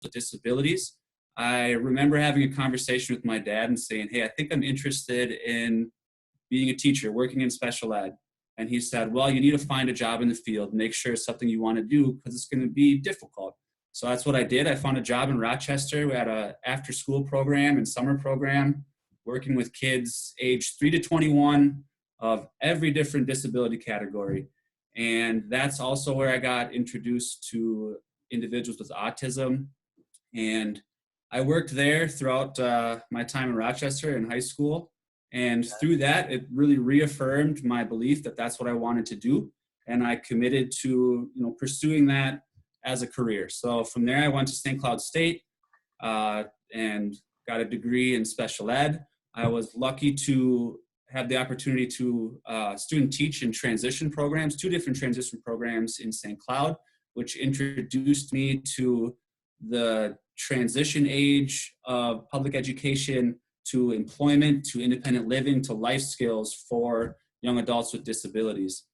with disabilities. I remember having a conversation with my dad and saying, hey, I think I'm interested in being a teacher, working in special ed. And he said, well, you need to find a job in the field, make sure it's something you want to do because it's going to be difficult. So that's what I did. I found a job in Rochester. We had an after-school program and summer program working with kids aged 3 to 21 of every different disability category. And that's also where I got introduced to individuals with autism. And I worked there throughout my time in Rochester in high school. And through that, it really reaffirmed my belief that that's what I wanted to do. And I committed to, pursuing that as a career. So from there, I went to St. Cloud State and got a degree in special ed. I was lucky to have the opportunity to student teach in transition programs, 2 different transition programs in St. Cloud, which introduced me to the transition age of public education to employment, to independent living, to life skills for young adults with disabilities.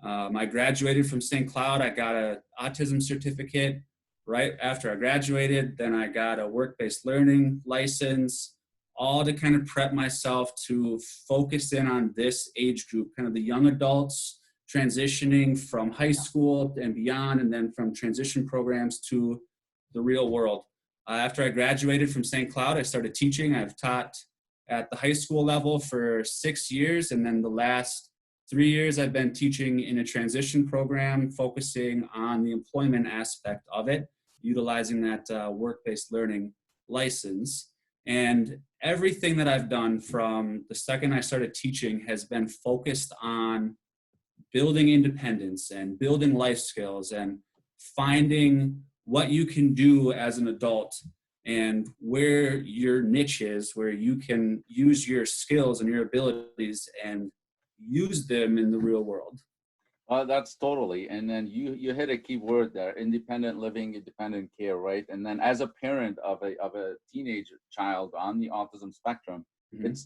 I graduated from St. Cloud. I got an autism certificate right after I graduated. Then I got a work-based learning license, all to kind of prep myself to focus in on this age group, kind of the young adults transitioning from high school and beyond, and then from transition programs to the real world. After I graduated from St. Cloud, I started teaching. I've taught at the high school level for 6 years, and then the last 3 years I've been teaching in a transition program focusing on the employment aspect of it, utilizing that work-based learning license. And everything that I've done from the second I started teaching has been focused on building independence and building life skills and finding what you can do as an adult and where your niche is, where you can use your skills and your abilities and use them in the real world. That's totally. And then you hit a key word there: independent living, independent care, right? And then as a parent of a teenage child on the autism spectrum,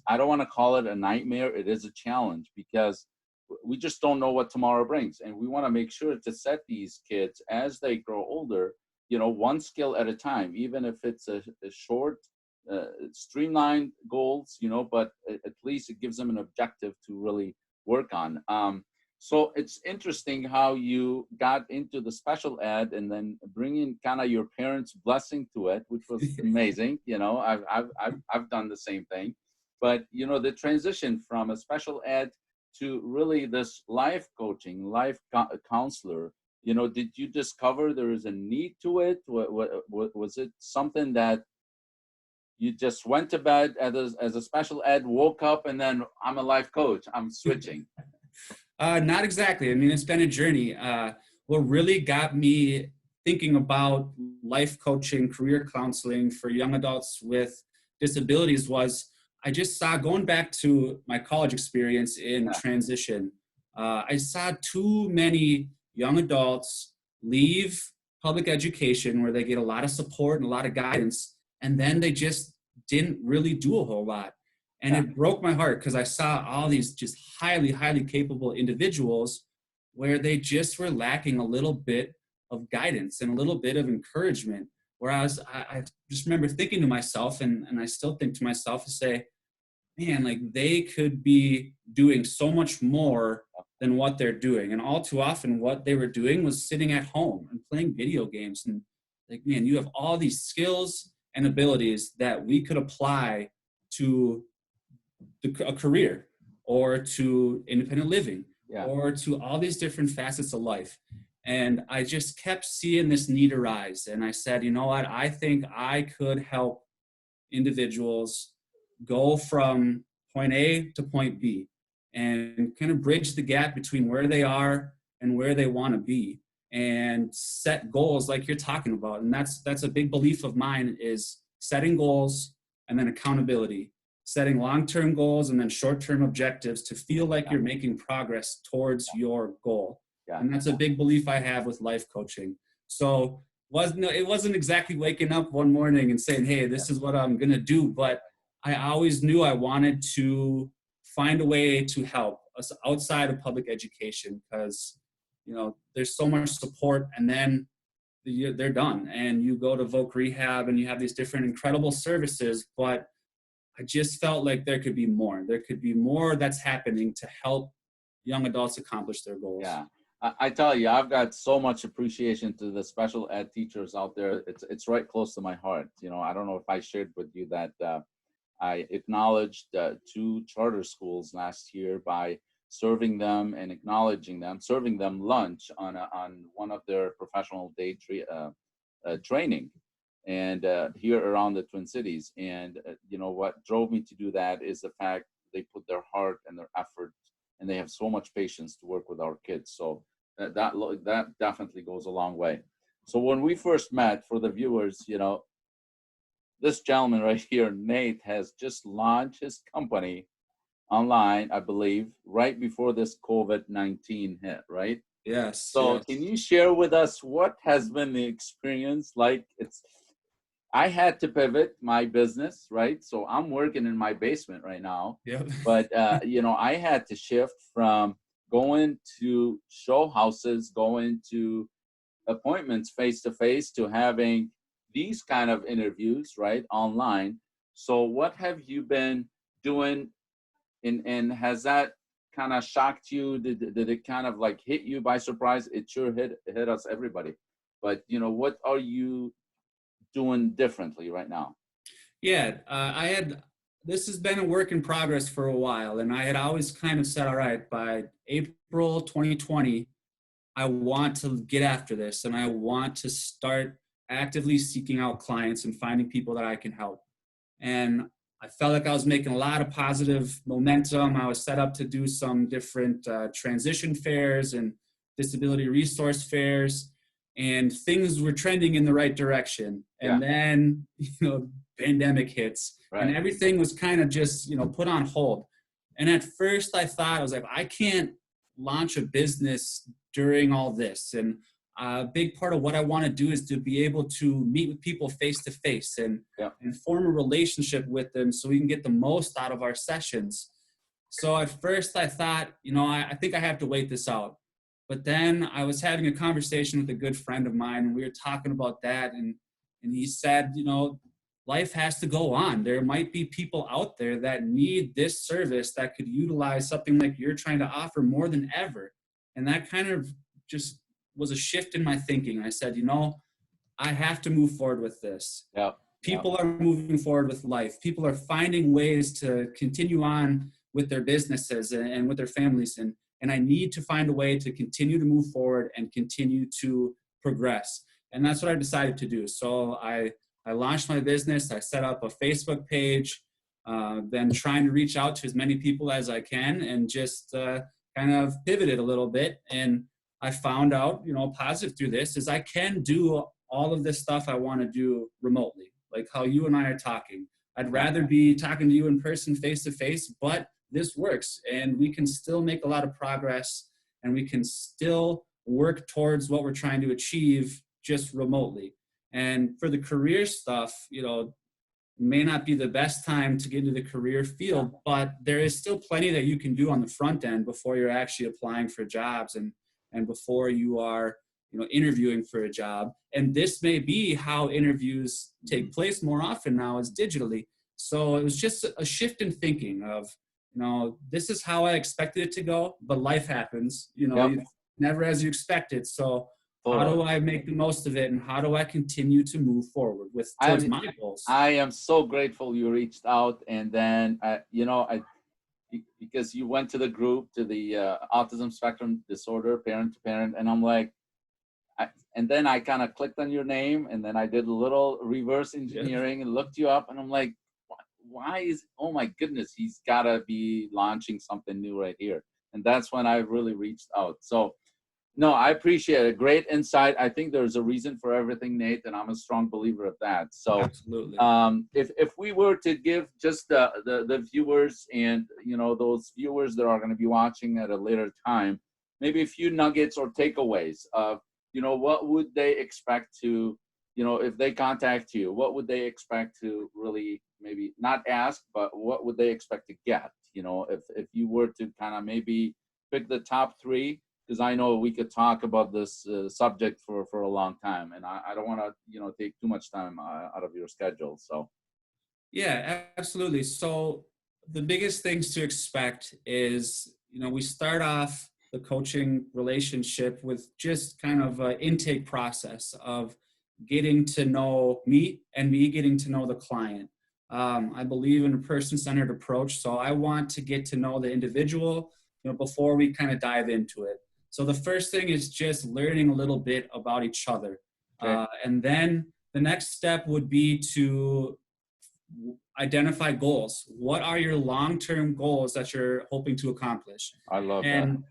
I don't want to call it a nightmare. It is a challenge because we just don't know what tomorrow brings. And we want to make sure to set these kids as they grow older, one skill at a time, even if it's a short, streamlined goals, but at least it gives them an objective to really work on. So it's interesting how you got into the special ed and then bringing kind of your parents' blessing to it, which was amazing. I've done the same thing, but the transition from a special ed to really this life coaching, life counselor. Did you discover there is a need to it? Was it something that you just went to bed as a special ed, woke up, and then I'm a life coach, I'm switching? Not exactly. I mean, it's been a journey. What really got me thinking about life coaching, career counseling for young adults with disabilities was I just saw, going back to my college experience in transition, I saw too many young adults leave public education where they get a lot of support and a lot of guidance, and then they just didn't really do a whole lot. And it broke my heart because I saw all these just highly, highly capable individuals where they just were lacking a little bit of guidance and a little bit of encouragement. Whereas I just remember thinking to myself, and I still think to myself, to say, man, like they could be doing so much more than what they're doing. And all too often what they were doing was sitting at home and playing video games. And like, man, you have all these skills and abilities that we could apply to a career or to independent living or to all these different facets of life. And I just kept seeing this need arise. And I said, you know what, I think I could help individuals go from point A to point B and kind of bridge the gap between where they are and where they want to be and set goals like you're talking about. And that's a big belief of mine, is setting goals and then accountability, setting long-term goals and then short-term objectives to feel like you're making progress towards your goal. And that's a big belief I have with life coaching. So it wasn't exactly waking up one morning and saying, hey, this is what I'm going to do. But I always knew I wanted to find a way to help us outside of public education because, there's so much support. And then they're done. And you go to Voc Rehab and you have these different incredible services, but I just felt like there could be more. There could be more that's happening to help young adults accomplish their goals. Yeah. I tell you, I've got so much appreciation to the special ed teachers out there. It's right close to my heart. You know, I don't know if I shared with you that I acknowledged two charter schools last year by serving them and acknowledging them, serving them lunch on one of their professional day training, and here around the Twin Cities. And you know what drove me to do that is the fact they put their heart and their effort, and they have so much patience to work with our kids. So that definitely goes a long way. So when we first met, for the viewers, you know, this gentleman right here, Nate, has just launched his company online, I believe, right before this COVID-19 hit, right? Yes, So can yes. you share with us what has been the experience like? I had to pivot my business, right? So I'm working in my basement right now, Yep. but you know, I had to shift from going to show houses, going to appointments face to face, to having these kind of interviews, right, online. So what have you been doing, and has that kind of shocked you? Did it kind of like hit you by surprise? It sure hit us, everybody. But you know, what are you doing differently right now? Yeah, this has been a work in progress for a while, and I had always kind of said, all right, by April 2020, I want to get after this and I want to start actively seeking out clients and finding people that I can help. And I felt like I was making a lot of positive momentum. I was set up to do some different transition fairs and disability resource fairs, and things were trending in the right direction. Yeah, And then, pandemic hits, and right. everything was kind of just, put on hold. And at first, I thought, I was like, I can't launch a business during all this. And a big part of what I want to do is to be able to meet with people face to face and Yeah, form a relationship with them so we can get the most out of our sessions. So at first I thought, I think I have to wait this out. But then I was having a conversation with a good friend of mine, and we were talking about that. And he said, life has to go on. There might be people out there that need this service that could utilize something like you're trying to offer more than ever. And that kind of just was a shift in my thinking. I said, I have to move forward with this. yeah, yeah. People are moving forward with life. People are finding ways to continue on with their businesses and with their families. And I need to find a way to continue to move forward and continue to progress. And that's what I decided to do. So I launched my business. I set up a Facebook page, then trying to reach out to as many people as I can, and just kind of pivoted a little bit. And I found out, positive through this is I can do all of this stuff I want to do remotely, like how you and I are talking. I'd Yeah. rather be talking to you in person, face to face, but this works, and we can still make a lot of progress, and we can still work towards what we're trying to achieve just remotely. And for the career stuff, may not be the best time to get into the career Yeah. field, but there is still plenty that you can do on the front end before you're actually applying for jobs and before you are interviewing for a job. And this may be how interviews take place more often now, is digitally. So it was just a shift in thinking of, this is how I expected it to go, but life happens, Yep. never as you expected. So how Totally. do I make the most of it, and how do I continue to move forward with towards I'm my goals? I am so grateful you reached out, and then you know, because you went to the group, to the autism spectrum disorder, parent to parent, and I'm like, and then I kind of clicked on your name, and then I did a little reverse Yeah. engineering and looked you up, and I'm like, why is, oh my goodness, he's got to be launching something new right here. And that's when I really reached out. So no, I appreciate it. Great insight. I think there's a reason for everything, Nate, and I'm a strong believer of that. So, Absolutely. if we were to give just the viewers, and you know, those viewers that are going to be watching at a later time, maybe a few nuggets or takeaways of, you know, what would they expect to, you know, if they contact you, what would they expect to really, maybe not ask, but what would they expect to get? You know, if you were to kind of maybe pick the top three, because I know we could talk about this subject for a long time, and I don't want to, take too much time out of your schedule. So, Yeah, absolutely. So the biggest things to expect is, we start off the coaching relationship with just kind of an intake process of getting to know me and me getting to know the client. I believe in a person-centered approach, so I want to get to know the individual, before we kind of dive into it. So the first thing is just learning a little bit about each other, okay, and then the next step would be to identify goals. What are your long-term goals that you're hoping to accomplish? I love that. And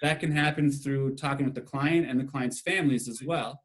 that can happen through talking with the client and the client's families as well.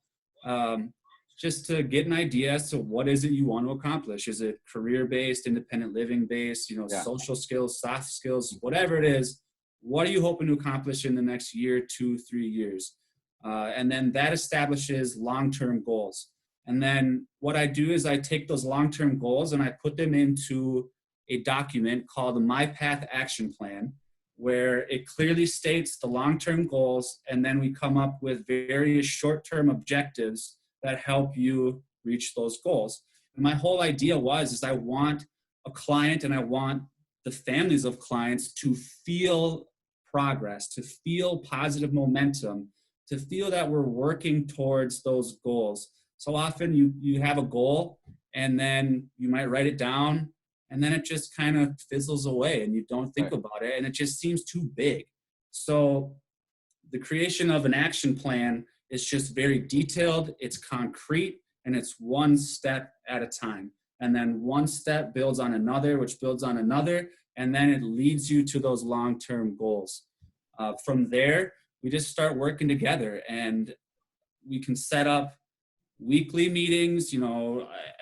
Just to get an idea as to what is it you want to accomplish. Is it career-based, independent living-based, Yeah, social skills, soft skills, whatever it is, what are you hoping to accomplish in the next year, 2, 3 years? And then that establishes long-term goals. And then what I do is I take those long-term goals and I put them into a document called the My Path Action Plan, where it clearly states the long-term goals, and then we come up with various short-term objectives that help you reach those goals. And my whole idea is I want a client and I want the families of clients to feel progress, to feel positive momentum, to feel that we're working towards those goals. So often you have a goal and then you might write it down and then it just kind of fizzles away and you don't think right. about it and it just seems too big. So the creation of an action plan is just very detailed, it's concrete, and it's one step at a time. And then one step builds on another, which builds on another, and then it leads you to those long-term goals. From there, we just start working together and we can set up weekly meetings,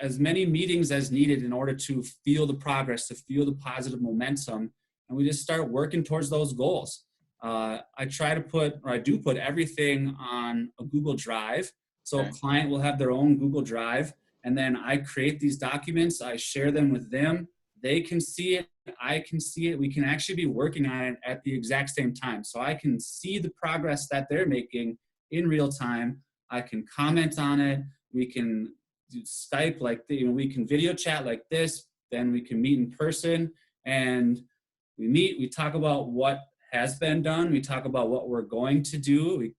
as many meetings as needed in order to feel the progress, to feel the positive momentum. And we just start working towards those goals. I do put everything on a Google Drive. So a Okay. client will have their own Google Drive. And then I create these documents, I share them with them. They can see it, I can see it. We can actually be working on it at the exact same time. So I can see the progress that they're making in real time. I can comment on it. We can do Skype we can video chat like this. Then we can meet in person and we talk about what has been done. We talk about what we're going to do,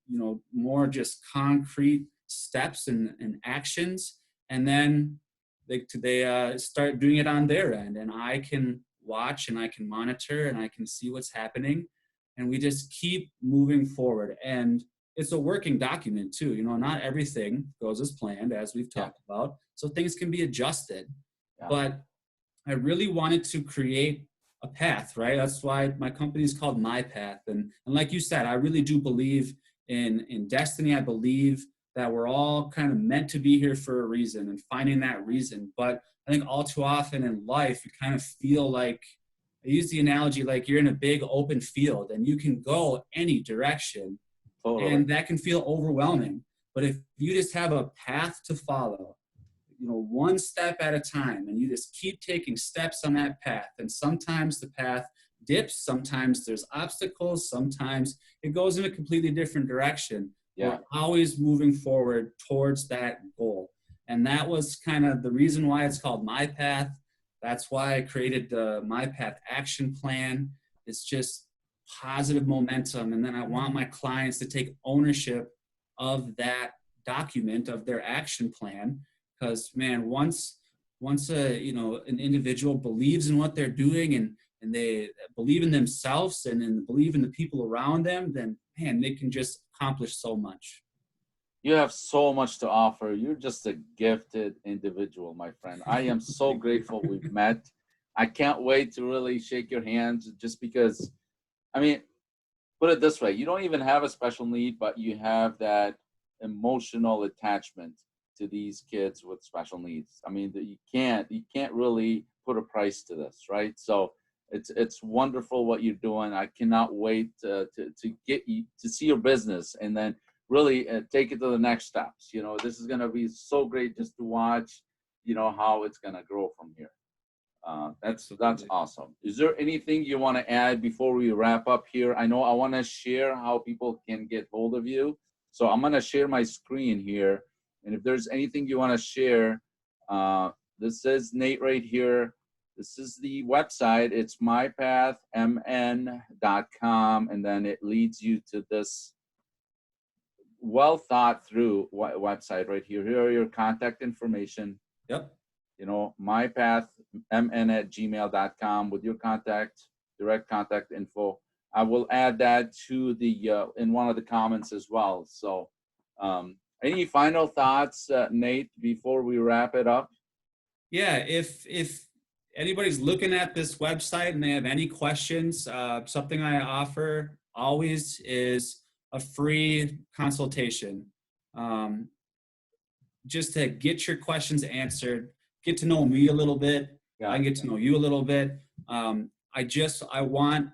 more just concrete steps and actions. And then they start doing it on their end and I can watch and I can monitor and I can see what's happening. And we just keep moving forward. And it's a working document too. Not everything goes as planned, as we've Yeah, talked about. So things can be adjusted. yeah, But I really wanted to create a path, right? That's why my company is called My Path. And like you said, I really do believe in destiny. I believe that we're all kind of meant to be here for a reason and finding that reason. But I think all too often in life, you kind of feel like, I use the analogy like you're in a big open field and you can go any direction totally. and that can feel overwhelming. But if you just have a path to follow, one step at a time, and you just keep taking steps on that path, and sometimes the path dips, sometimes there's obstacles, sometimes it goes in a completely different direction. Yeah, We're always moving forward towards that goal. And that was kind of the reason why it's called My Path. That's why I created the My Path Action Plan. It's just positive momentum. And then I want my clients to take ownership of that document, of their action plan. Because man, once an individual believes in what they're doing and they believe in themselves and believe in the people around them, then man, they can just accomplish so much. you have so much to offer. You're just a gifted individual, my friend. I am so Thank you. grateful we've met. I can't wait to really shake your hands just because, I mean, put it this way, you don't even have a special need, but you have that emotional attachment to these kids with special needs. I mean, that you can't really put a price to this, right? So it's wonderful what you're doing. I cannot wait to get you to see your business and then really take it to the next steps. This is going to be so great just to watch, how it's going to grow from here. That's Absolutely. awesome. Is there anything you want to add before we wrap up here? I know I want to share how people can get hold of you, so I'm going to share my screen here, and if there's anything you want to share, uh, this is Nate right here. This is the website. It's mypathmn.com, and then it leads you to this well thought through website right here. Here are your contact information. Yep. mypathmn@gmail.com with your direct contact info. I will add that to the in one of the comments as well. So, any final thoughts, Nate, before we wrap it up? Yeah, if anybody's looking at this website and they have any questions, something I offer always is a free consultation. Um, just to get your questions answered, get to know me a little bit. I Yeah. get to know you a little bit. I want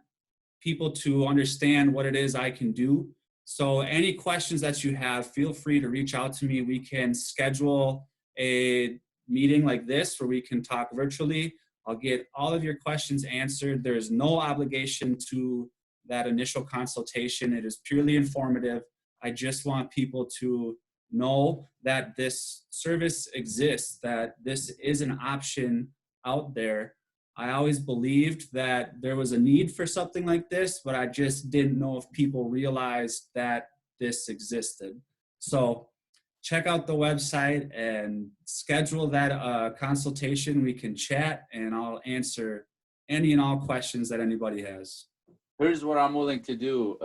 people to understand what it is I can do. So any questions that you have, feel free to reach out to me. We can schedule a meeting like this where we can talk virtually. I'll get all of your questions answered. There's no obligation to that initial consultation. It is purely informative. I just want people to know that this service exists, that this is an option out there. I always believed that there was a need for something like this, but I just didn't know if people realized that this existed. So check out the website and schedule that consultation. We can chat and I'll answer any and all questions that anybody has. Here's what I'm willing to do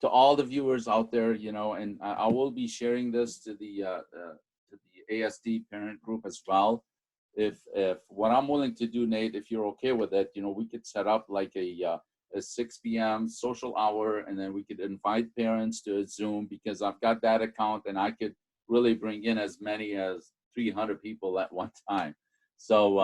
to all the viewers out there, and I will be sharing this to the ASD parent group as well. If what I'm willing to do, Nate, if you're okay with it, we could set up like a 6 p.m. social hour, and then we could invite parents to a Zoom, because I've got that account and I could really bring in as many as 300 people at one time. So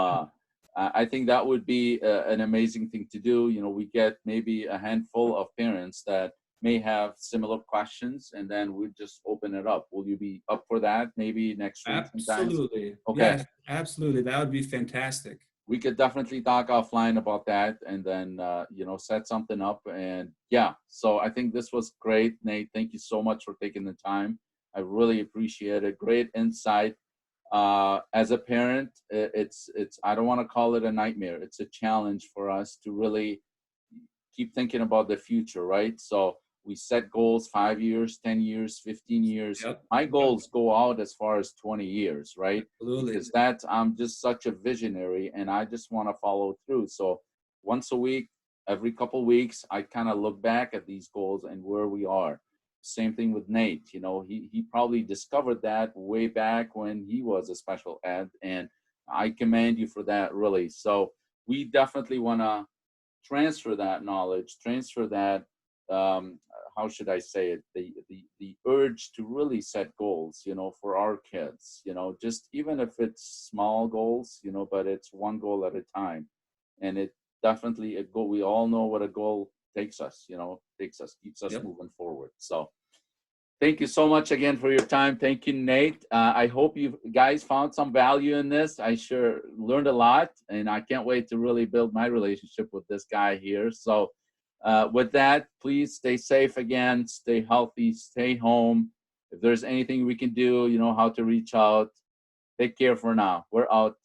I think that would be an amazing thing to do. We get maybe a handful of parents that may have similar questions, and then we just open it up. Will you be up for that? Maybe next week sometimes? Absolutely. Okay. Yes, absolutely. That would be fantastic. We could definitely talk offline about that, and then set something up. And yeah, so I think this was great, Nate. Thank you so much for taking the time. I really appreciate it. Great insight. As a parent, it's I don't want to call it a nightmare. It's a challenge for us to really keep thinking about the future, right? So we set goals 5 years, 10 years, 15 years. Yep. My Yep. goals go out as far as 20 years, right? Absolutely. Because I'm just such a visionary, and I just want to follow through. So once a week, every couple weeks, I kind of look back at these goals and where we are. Same thing with Nate. He probably discovered that way back when he was a special ed, and I commend you for that, really. So we definitely want to transfer that knowledge, transfer that, how should I say it, the urge to really set goals, for our kids, just even if it's small goals, but it's one goal at a time. And it definitely a goal. We all know what a goal takes us, keeps us Yep. moving forward. So thank you so much again for your time. Thank you, Nate. I hope you guys found some value in this. I sure learned a lot, and I can't wait to really build my relationship with this guy here. So with that, please stay safe again, stay healthy, stay home. If there's anything we can do, you know how to reach out. Take care for now. We're out.